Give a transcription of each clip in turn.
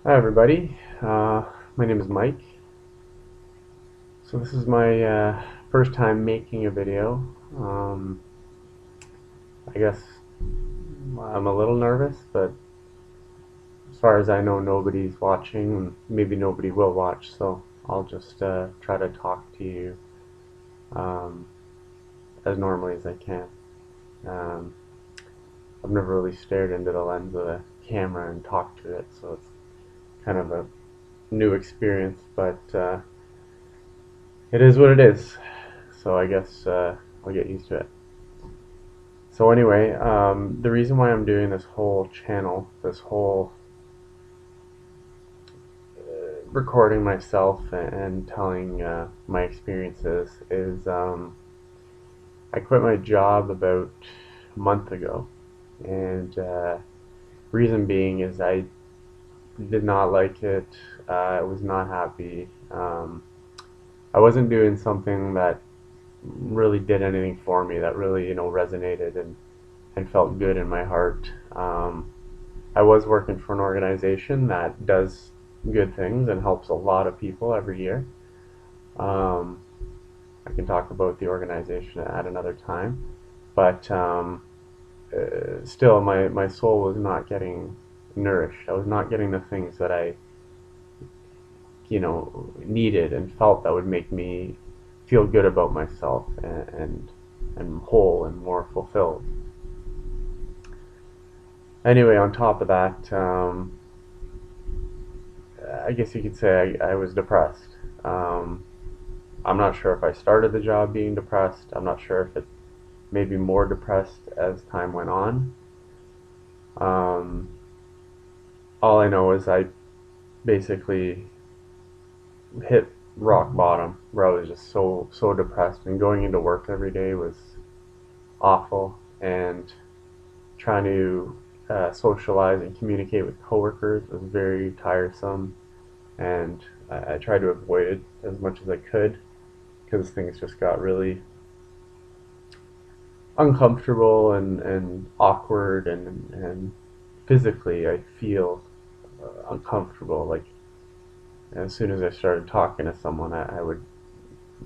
Hi everybody, my name is Mike. So this is my first time making a video. I guess I'm a little nervous, but as far as I know nobody's watching, and maybe nobody will watch, so I'll just try to talk to you um, as normally as I can. Um, I've never really stared into the lens of a camera and talked to it, so it's kind of a new experience, but it is what it is. So I guess I'll get used to it. So anyway, the reason why I'm doing this whole channel, this whole recording myself and telling my experiences is I quit my job about a month ago, and reason being is I did not like it. I was not happy. I wasn't doing something that really did anything for me, that really resonated and felt good in my heart. I was working for an organization that does good things and helps a lot of people every year. Um, I can talk about the organization at another time, but still, my soul was not getting nourished. I was not getting the things that I, needed and felt that would make me feel good about myself and whole and more fulfilled. Anyway, on top of that, I guess you could say I was depressed. Um, I'm not sure if I started the job being depressed. I'm not sure if it made me more depressed as time went on. Um, all I know is I basically hit rock bottom where I was just so depressed, and going into work every day was awful, and trying to socialize and communicate with coworkers was very tiresome, and I tried to avoid it as much as I could because things just got really uncomfortable and awkward, and physically I feel uncomfortable. Like as soon as I started talking to someone, I would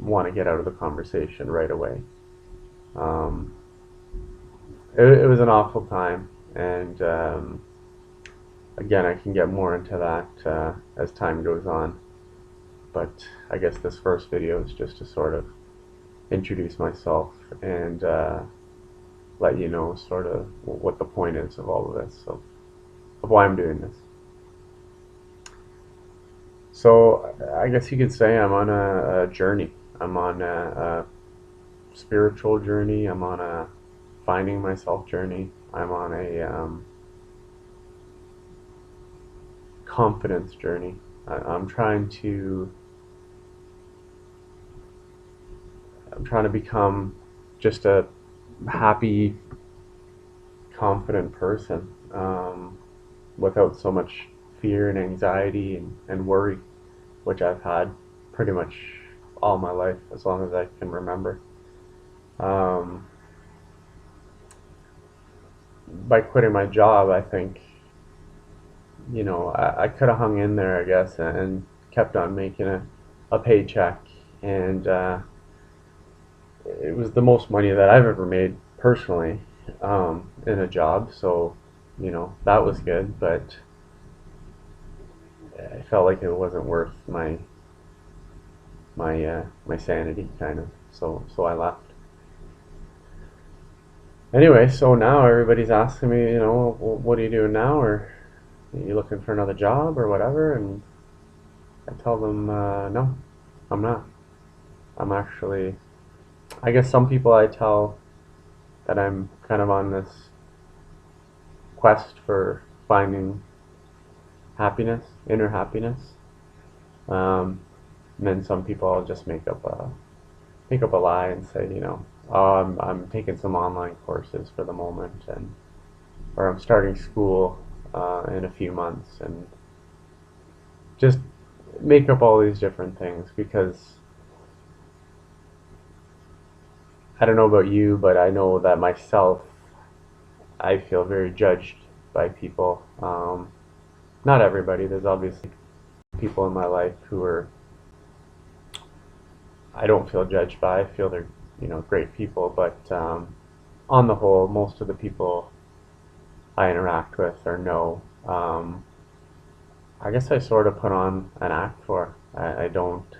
want to get out of the conversation right away. Um, it was an awful time, and again, I can get more into that as time goes on. But I guess this first video is just to sort of introduce myself and let you know sort of what the point is of all of this, so of why I'm doing this. So I guess you could say I'm on a journey. I'm on a spiritual journey. I'm on a finding myself journey. I'm on a confidence journey. I'm trying to become just a happy, confident person without so much fear and anxiety and worry, which I've had pretty much all my life as long as I can remember. Um, by quitting my job, I think I could have hung in there, I guess, and kept on making a paycheck, and it was the most money that I've ever made personally in a job. So that was good, but I felt like it wasn't worth my sanity, kind of. So I left. Anyway, so now everybody's asking me, well, what are you doing now, or are you looking for another job or whatever? And I tell them, no, I'm not. I'm actually. I guess some people I tell that I'm kind of on this quest for finding happiness, inner happiness. Um, and then some people I'll just make up a lie and say, oh, I'm taking some online courses for the moment, and or I'm starting school in a few months, and just make up all these different things because I don't know about you, but I know that myself, I feel very judged by people. not everybody. There's obviously people in my life who are I don't feel judged by. I feel they're great people, but on the whole, most of the people I interact with or know, I guess I sort of put on an act for. I don't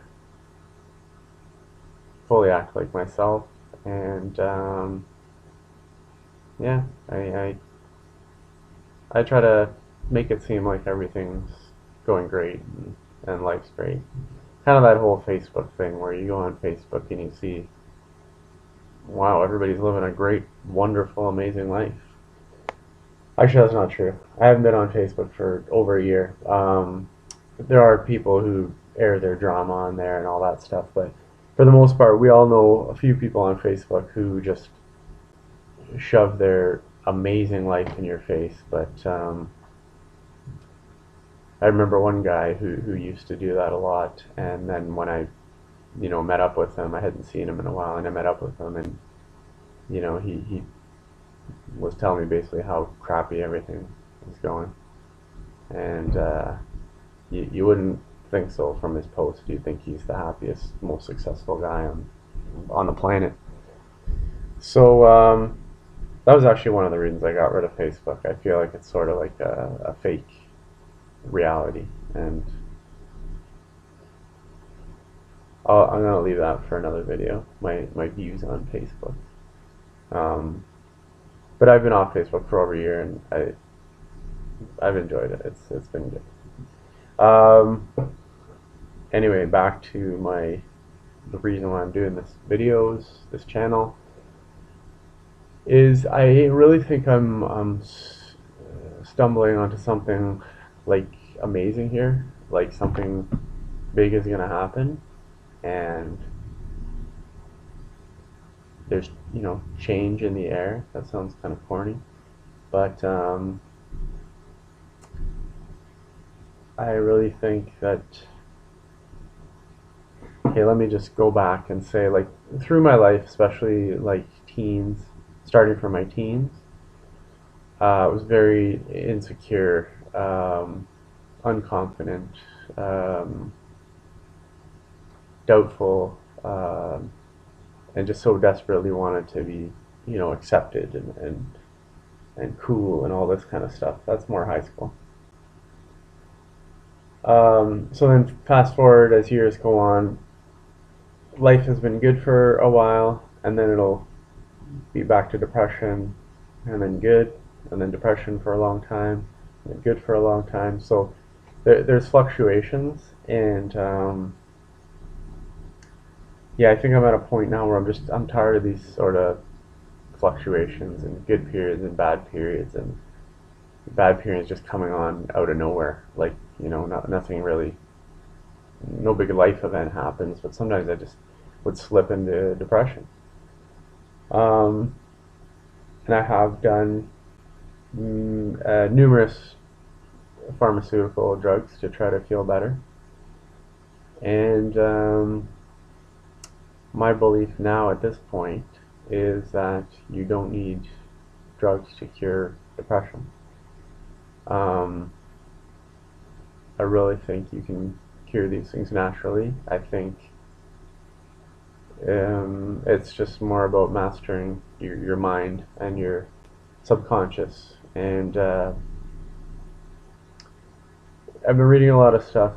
fully act like myself, and yeah, I try to make it seem like everything's going great and life's great. Kind of that whole Facebook thing where you go on Facebook and you see, wow, everybody's living a great, wonderful, amazing life. Actually, that's not true. I haven't been on Facebook for over a year. There are people who air their drama on there and all that stuff, but for the most part, we all know a few people on Facebook who just shove their amazing life in your face. But I remember one guy who used to do that a lot, and then when I met up with him, I hadn't seen him in a while, and I met up with him, and he was telling me basically how crappy everything was going, and you wouldn't think so from his post. You'd think he's the happiest, most successful guy on the planet. So that was actually one of the reasons I got rid of Facebook. I feel like it's sort of like a fake reality, and I'm gonna leave that for another video. My views on Facebook. But I've been off Facebook for over a year, and I've enjoyed it. It's been good. Anyway, back to the reason why I'm doing this channel, is I really think I'm stumbling onto something like amazing here, like something big is gonna happen, and there's change in the air. That sounds kind of corny, but I really think that, okay, let me just go back and say, like, through my life, especially like teens, starting from my teens, I was very insecure, unconfident, doubtful, and just so desperately wanted to be, accepted and cool and all this kind of stuff. That's more high school. So then fast forward as years go on, life has been good for a while, and then it'll be back to depression, and then good, and then depression for a long time, and then good for a long time. So there's fluctuations, and yeah, I think I'm at a point now where I'm tired of these sort of fluctuations and good periods and bad periods, and bad periods just coming on out of nowhere. Like, nothing really, no big life event happens, but sometimes I just would slip into depression. And I have done numerous pharmaceutical drugs to try to feel better. And my belief now at this point is that you don't need drugs to cure depression. I really think you can cure these things naturally. I think it's just more about mastering your mind and your subconscious. And I've been reading a lot of stuff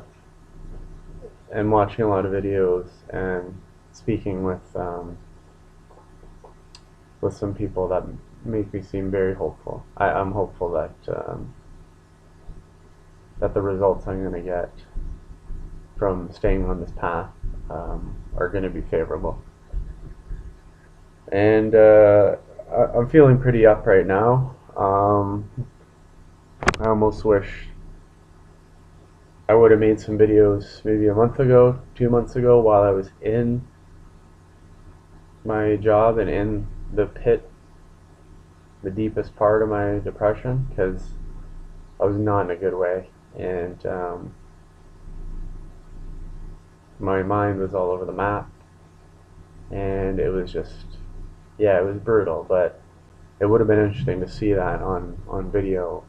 and watching a lot of videos and speaking with some people that make me seem very hopeful. I'm hopeful that that the results I'm going to get from staying on this path are going to be favorable. And I'm feeling pretty up right now. I almost wish I would have made some videos maybe a month ago, 2 months ago, while I was in my job and in the pit, the deepest part of my depression, because I was not in a good way, and my mind was all over the map, and it was just, yeah, it was brutal. But it would have been interesting to see that on video,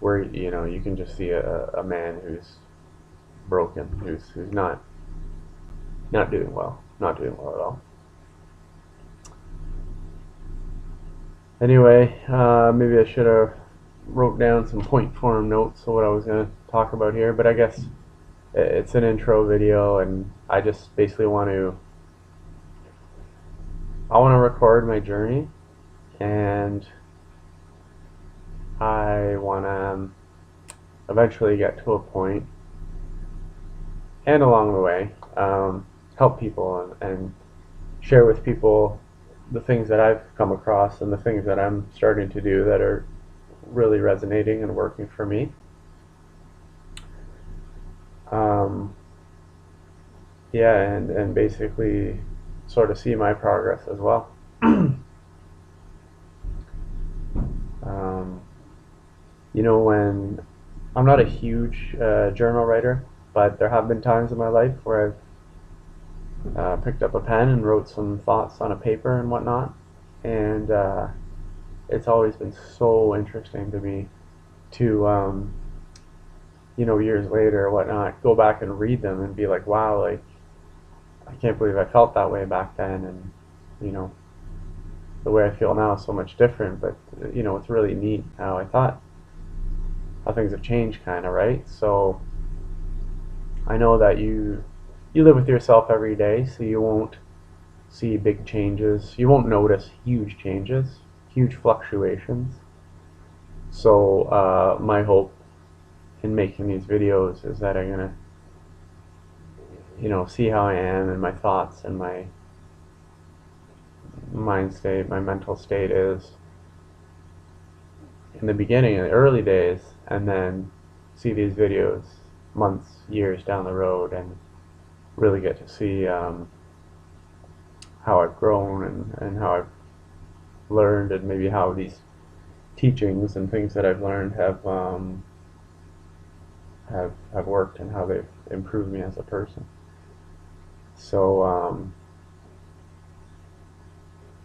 where you can just see a man who's broken, who's not doing well, not doing well at all. Anyway, maybe I should have wrote down some point form notes of what I was going to talk about here, but I guess it's an intro video, and I just basically I want to record my journey, and I want to eventually get to a point, and along the way, help people and share with people the things that I've come across and the things that I'm starting to do that are really resonating and working for me. Um, yeah, and basically sort of see my progress as well. um, when I'm not a huge journal writer, but there have been times in my life where I've picked up a pen and wrote some thoughts on a paper and whatnot, and it's always been so interesting to me to years later or whatnot, go back and read them and be like, wow, like I can't believe I felt that way back then, and you know the way I feel now is so much different. But it's really neat how things have changed, kind of, right? So I know that you live with yourself every day, so you won't see big changes. You won't notice huge changes, huge fluctuations. So my hope in making these videos is that I'm gonna see how I am and my thoughts and my mind state, my mental state is in the beginning, in the early days, and then see these videos months, years down the road, and really get to see how I've grown and how I've learned, and maybe how these teachings and things that I've learned have worked and how they've improved me as a person. So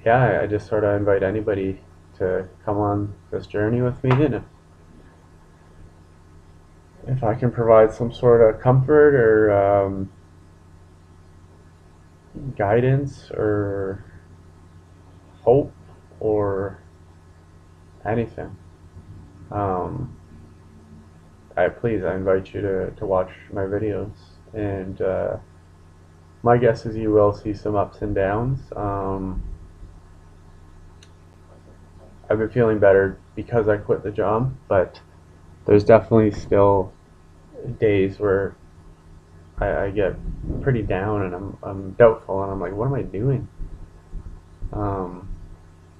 yeah, I just sort of invite anybody to come on this journey with me, and if I can provide some sort of comfort or guidance or hope or anything, um, I invite you to watch my videos, and my guess is you will see some ups and downs. I've been feeling better because I quit the job, but there's definitely still days where I get pretty down, and I'm doubtful, and I'm like, what am I doing? Um,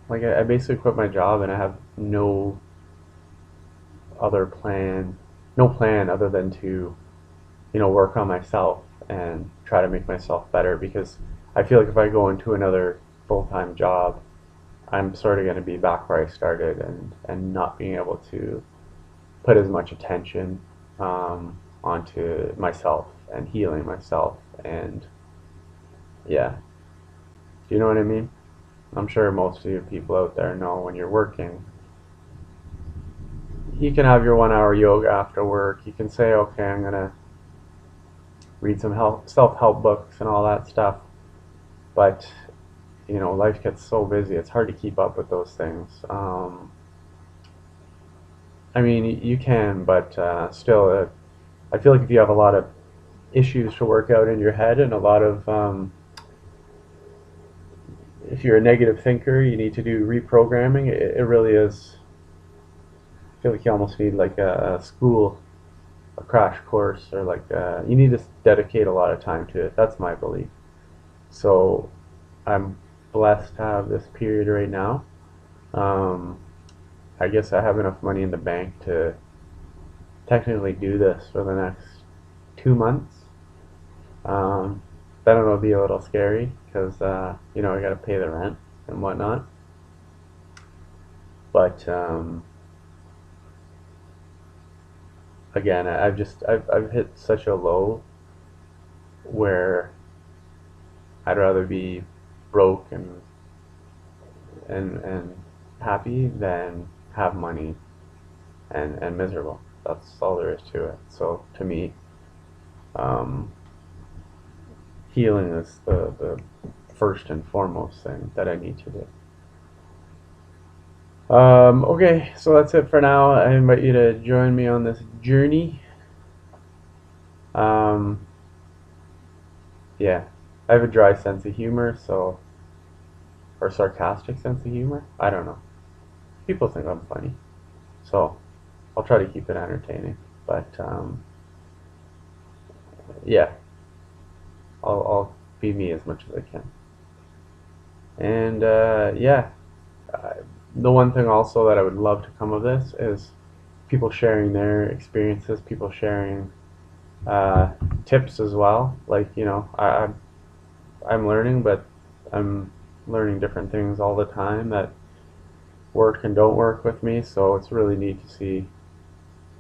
like I basically quit my job, and I have other plan, no plan other than to work on myself and try to make myself better, because I feel like if I go into another full-time job, I'm sort of going to be back where I started, and not being able to put as much attention onto myself and healing myself. And yeah, do you know what I mean? I'm sure most of you people out there know when you're working, you can have your 1 hour yoga after work. You can say, okay, I'm going to read some self-help books and all that stuff. But, life gets so busy, it's hard to keep up with those things. I mean, you can, but still, I feel like if you have a lot of issues to work out in your head, and a lot of if you're a negative thinker, you need to do reprogramming. It really is. I feel like you almost need like a school, a crash course, or like you need to dedicate a lot of time to it. That's my belief. So I'm blessed to have this period right now. Um, I guess I have enough money in the bank to technically do this for the next 2 months. Then it'll be a little scary because I got to pay the rent and whatnot. But again, I've hit such a low where I'd rather be broke and happy than have money and miserable. That's all there is to it. So to me, um, healing is the first and foremost thing that I need to do. Okay, so that's it for now. I invite you to join me on this journey. Um, yeah, I have a dry sense of humor, so or sarcastic sense of humor. I don't know. People think I'm funny, so I'll try to keep it entertaining. But yeah, I'll be me as much as I can. And yeah, uh, the one thing also that I would love to come of this is people sharing their experiences, people sharing uh, tips as well. Like I'm learning, but I'm learning different things all the time that work and don't work with me. So it's really neat to see.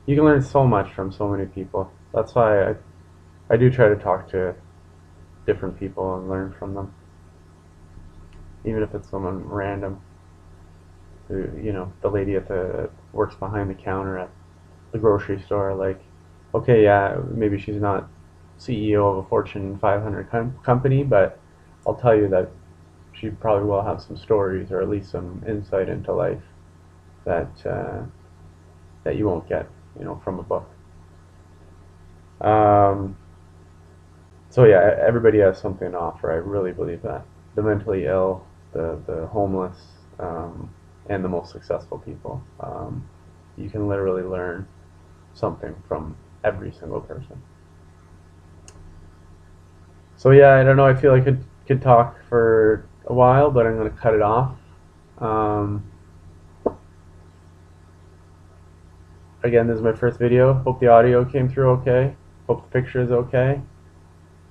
You can learn so much from so many people. That's why I do try to talk to different people and learn from them, even if it's someone random. Who, the lady at the works behind the counter at the grocery store. Like, okay, yeah, maybe she's not CEO of a Fortune 500 company, but I'll tell you that she probably will have some stories or at least some insight into life that that you won't get, from a book. Um, so yeah, everybody has something to offer. I really believe that the mentally ill, the homeless, and the most successful people, you can literally learn something from every single person. So yeah, I don't know. I feel like I could talk for a while, but I'm gonna cut it off. Um, Again, this is my first video. Hope the audio came through okay. Hope the picture is okay.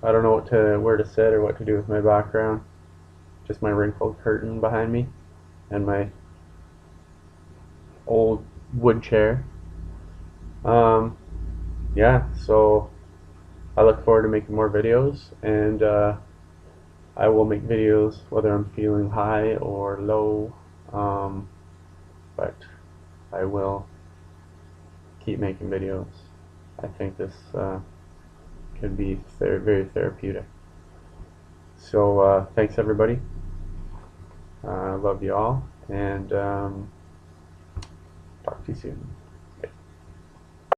I don't know where to sit or what to do with my background. Just my wrinkled curtain behind me and my old wood chair. Um, yeah, so I look forward to making more videos, and I will make videos whether I'm feeling high or low. Um, but I will keep making videos. I think this could be very therapeutic. So thanks everybody. Love you all, and talk to you soon.